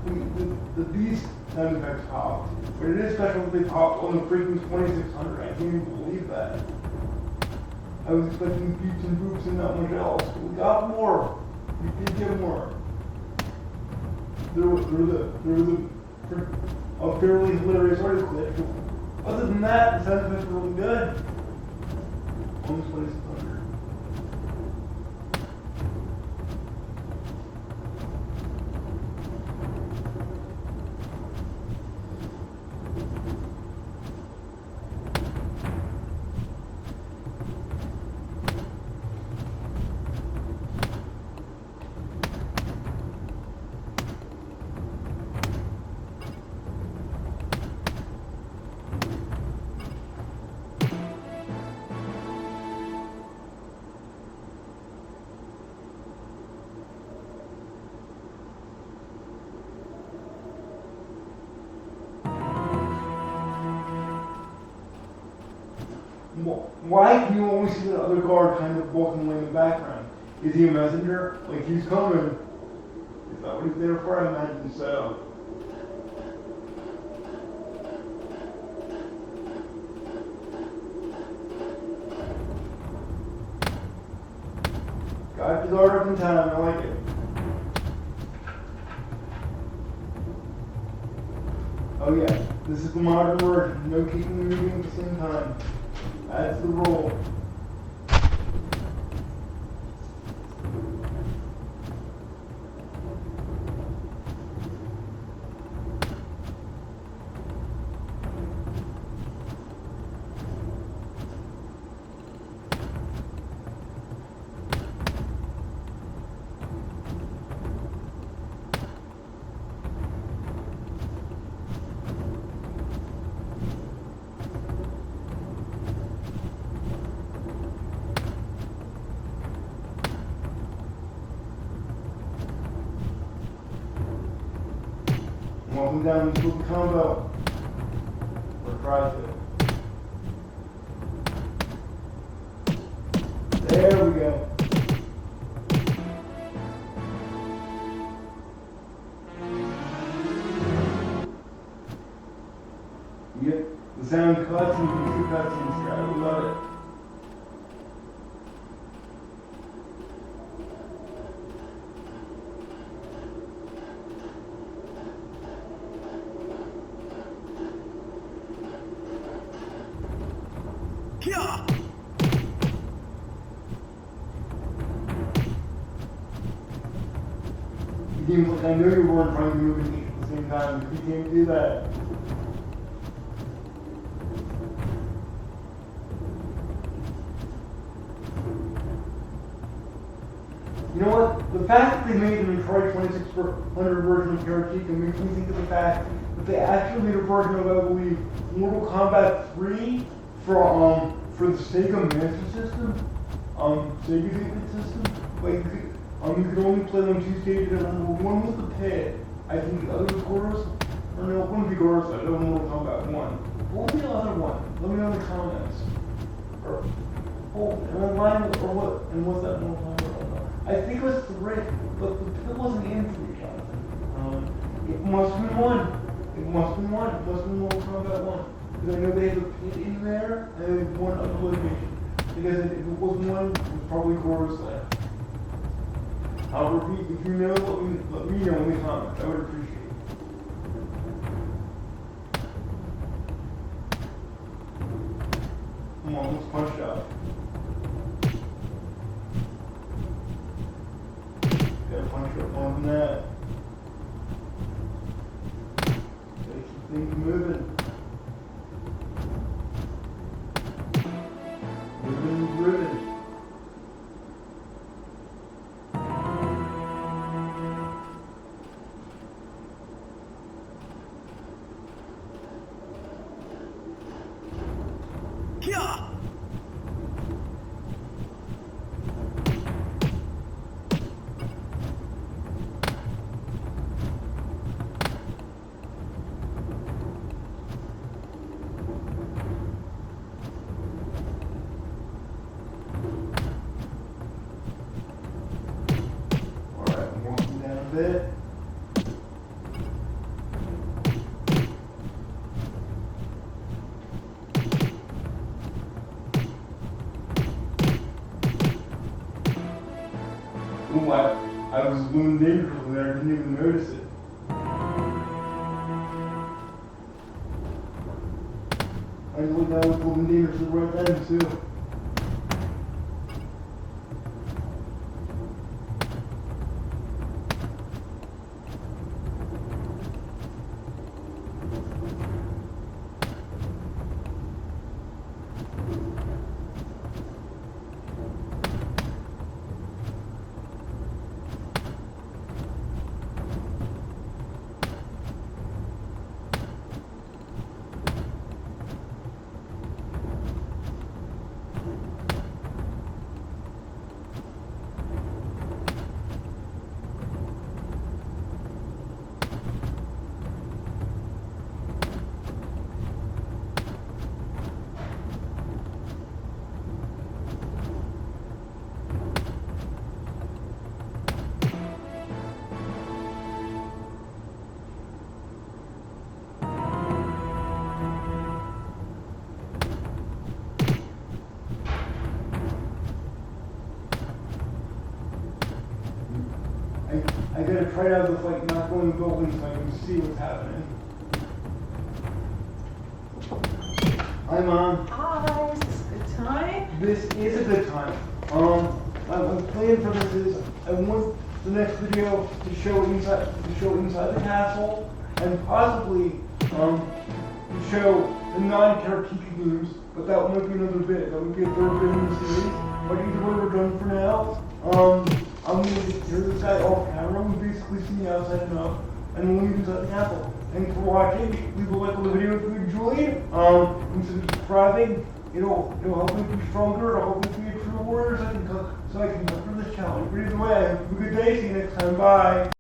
The beast sound effects popped, but it is special that they popped on the freaking 2600. I can't even believe that. I was expecting beeps and boops and not much else. But we got more. We did get more. There was a fairly hilarious article. Other than that, the sound effects were really good. On the 2600. Why do you always see the other guard kind of walking away in the background? Is he a messenger? Like he's coming. Is that what he's there for? I imagine so. Back to guard up in time. I like it. Oh yeah, this is the modern version. No keeping and moving at the same time. That's the rule. Walking down this little combo. Or try to. There we go. Yep, the sound cuts and you can see cutscenes here. I love it. Yeah. I know you weren't trying to move and eat at the same time. You can't do that. You know what? The fact that they made the Detroit 2600 version of Karateka makes me think of the fact that they actually made a version of, I believe, Mortal Kombat 3 for the Sega Master System, Sega system. Like, you could only play on 2 stages at once. One was the pit. I think the other was Goros. Or no, one would be Goros. I don't know Mortal Kombat 1. What was the other one? Let me know in the comments. And what? And what's that Mortal Kombat? I think it was 3, but the pit wasn't in 3, Jonathan. It must have been 1. It must have been 1. It must have been Mortal Kombat 1. Because I know they have a pit in there, and they have one other location. Because if it wasn't 1, it was probably Goros there. I'll repeat, if you know, let me know in the comments. I would appreciate it. Come on, let's punch out. Gotta punch up on that. Gotta keep things moving. Moving. Yeah. Alright, I'm walking down a bit. Ooh, I was moving dangerously there, I didn't even notice it. I just looked out, I was moving dangerously right then, too. I gotta try to have the fight not go in the building so I can see what's happening. Hi, Mom. Hi, is this a good time? This is a good time. My plan for this is I want the next video to show inside the castle and possibly to show the non-Karateka games, but that might be another bit. That would be a third bit in the series. But either way, we're done for now. I'm gonna hear this guy off camera. We basically see me outside enough, and we'll meet inside the castle. Thanks for watching. Leave a like on the video if you enjoyed. And subscribing. It'll help me be stronger. It'll help me be a true warrior so I can conquer this challenge. But either way, have a good day. See you next time. Bye.